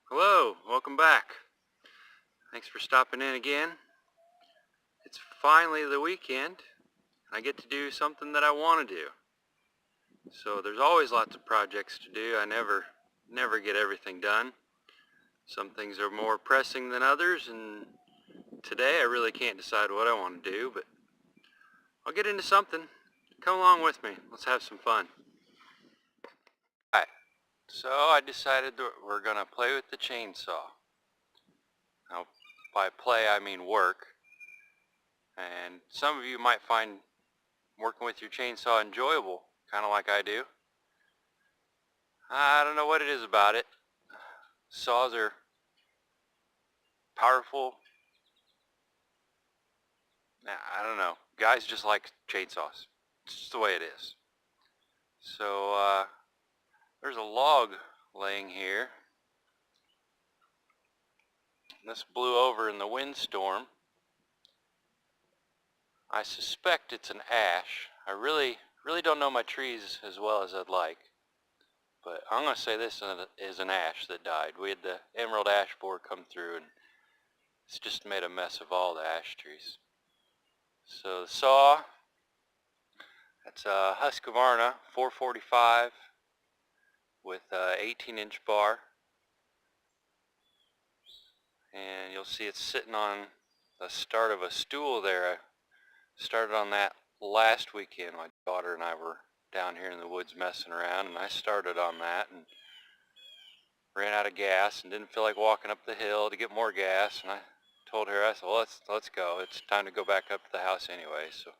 Hello, welcome back. Thanks for stopping in again. It's finally the weekend. I get to do something that I want to do. So there's always lots of projects to do. I never get everything done. Some things are more pressing than others, and today I really can't decide what I want to do, but I'll get into something. Come along with me. Let's have some fun. Alright, so I decided that we're going to play with the chainsaw. Now, by play I mean work. And some of you might find working with your chainsaw enjoyable, kind of like I do. I don't know what it is about it. Saws are powerful. I don't know. Guys just like chainsaws. It's just the way it is. So there's a log laying here. This blew over in the windstorm. I suspect it's an ash. I really don't know my trees as well as I'd like. But I'm going to say this is an ash that died. We had the emerald ash borer come through and it's just made a mess of all the ash trees. So the saw, that's a Husqvarna 445 with a 18-inch bar. And you'll see it's sitting on the start of a stool there. I started on that last weekend. My daughter and I were down here in the woods messing around, and I started on that and ran out of gas and didn't feel like walking up the hill to get more gas, and I told her, I said, well, let's go. It's time to go back up to the house anyway, so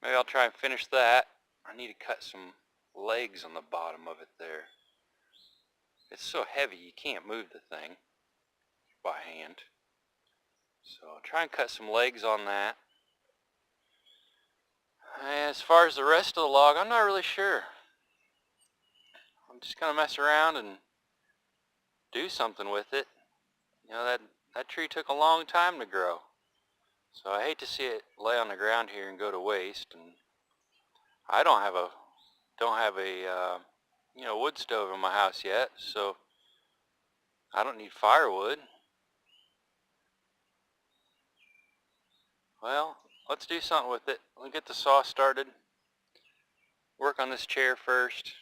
maybe I'll try and finish that. I need to cut some legs on the bottom of it there. It's so heavy you can't move the thing by hand. So I'll try and cut some legs on that. And as far as the rest of the log, I'm not really sure. I'm just going to mess around and do something with it. You know, that tree took a long time to grow. So I hate to see it lay on the ground here and go to waste. And I don't have a wood stove in my house yet, so I don't need firewood. Well, let's do something with it. Let's get the saw started. Work on this chair first,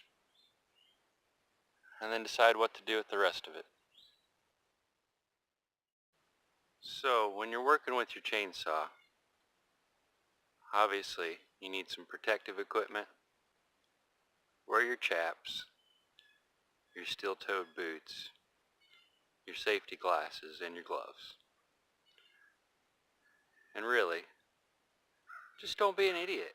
and then decide what to do with the rest of it. So when you're working with your chainsaw, obviously you need some protective equipment. Wear your chaps, your steel-toed boots, your safety glasses, and your gloves. And really, just don't be an idiot.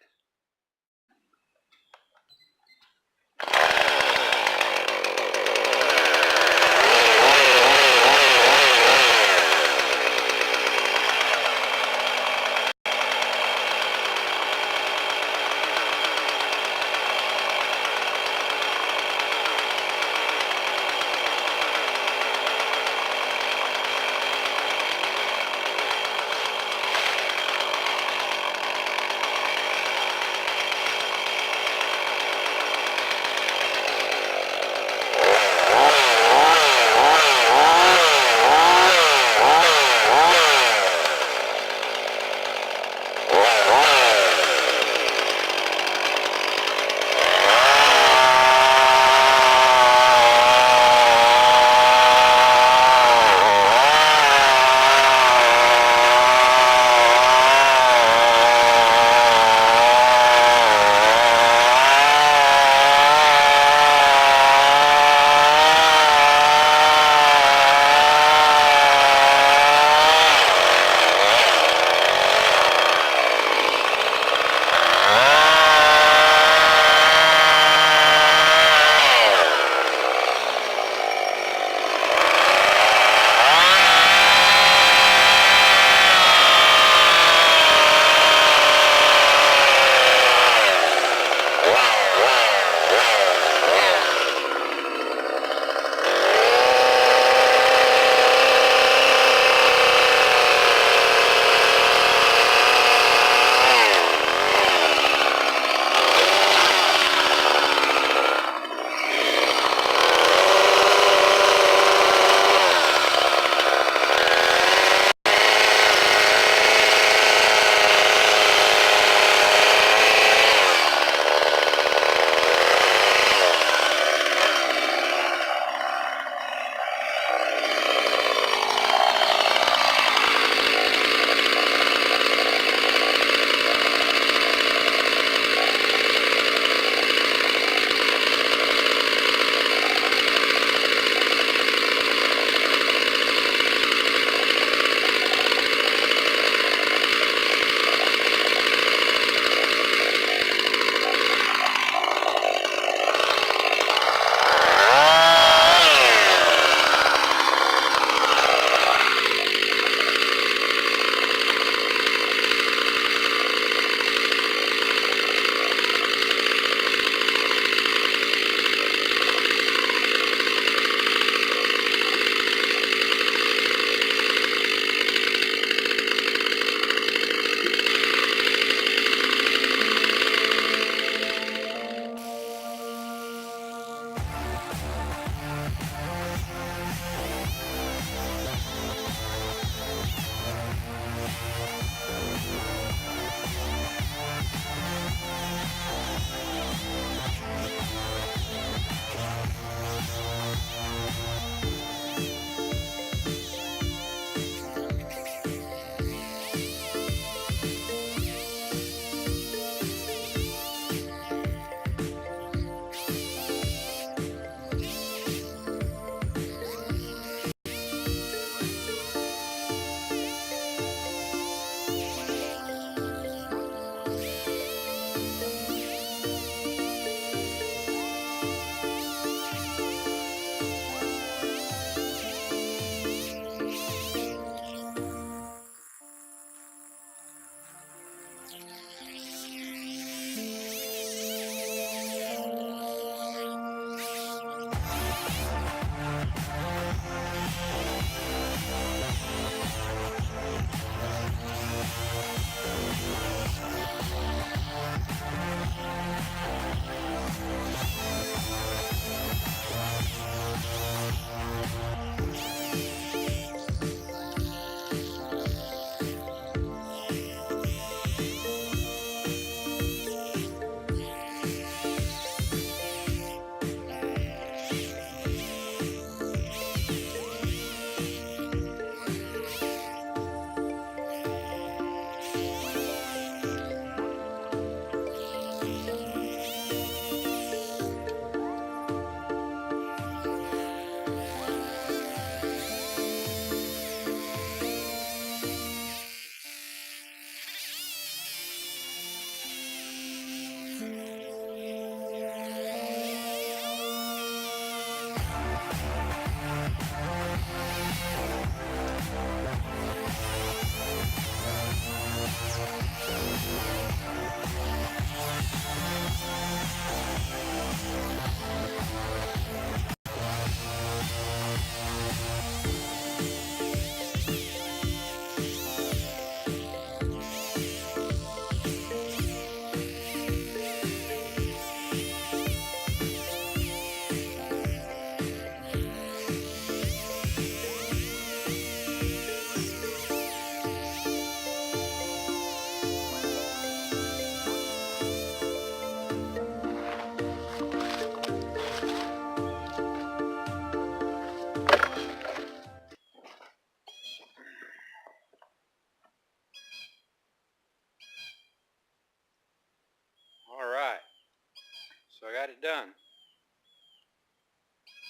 So I got it done.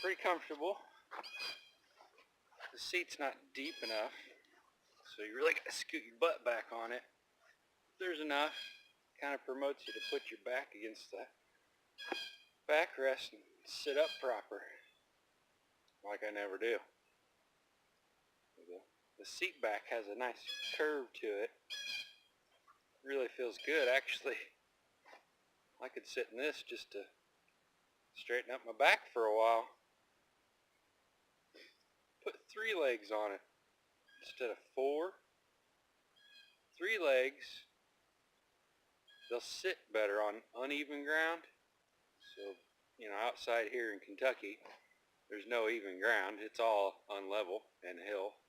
Pretty comfortable. The seat's not deep enough, so you really got to scoot your butt back on it. There's enough. Kind of promotes you to put your back against the backrest and sit up proper, like I never do. The seat back has a nice curve to it. Really feels good, actually. I could sit in this just to straighten up my back for a while. Put 3 legs on it instead of 4. 3 legs, they'll sit better on uneven ground. So, you know, outside here in Kentucky, there's no even ground. It's all unlevel and hill,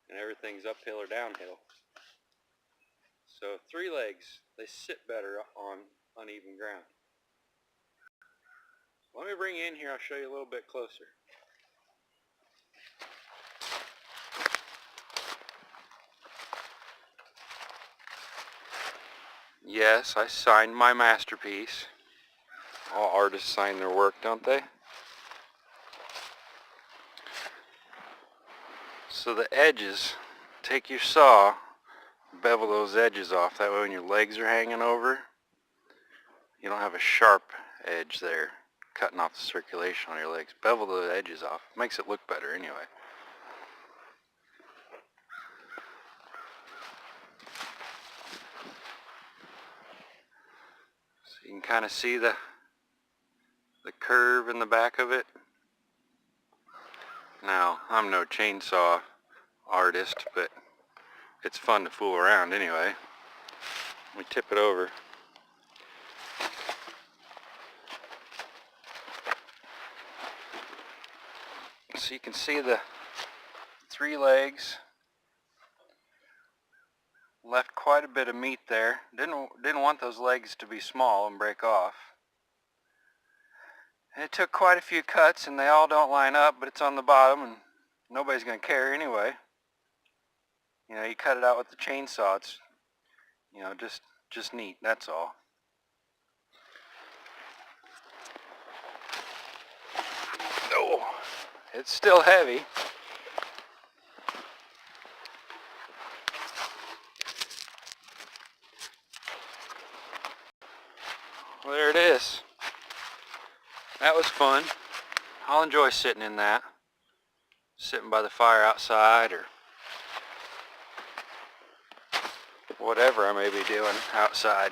and everything's uphill or downhill. So 3 legs, they sit better on uneven ground. Let me bring you in here, I'll show you a little bit closer. Yes, I signed my masterpiece. All artists sign their work, don't they? So the edges, take your saw, bevel those edges off. That way when your legs are hanging over, you don't have a sharp edge there cutting off the circulation on your legs. Bevel the edges off. Makes it look better anyway. So you can kind of see the curve in the back of it. Now, I'm no chainsaw artist, but it's fun to fool around anyway. We tip it over. So you can see the 3 legs. Left quite a bit of meat there. Didn't want those legs to be small and break off. And it took quite a few cuts, and they all don't line up, but it's on the bottom, and nobody's going to care anyway. You know, you cut it out with the chainsaw. It's, you know, just neat. That's all. Oh, it's still heavy. Well, there it is. That was fun. I'll enjoy sitting in that. Sitting by the fire outside or whatever I may be doing outside.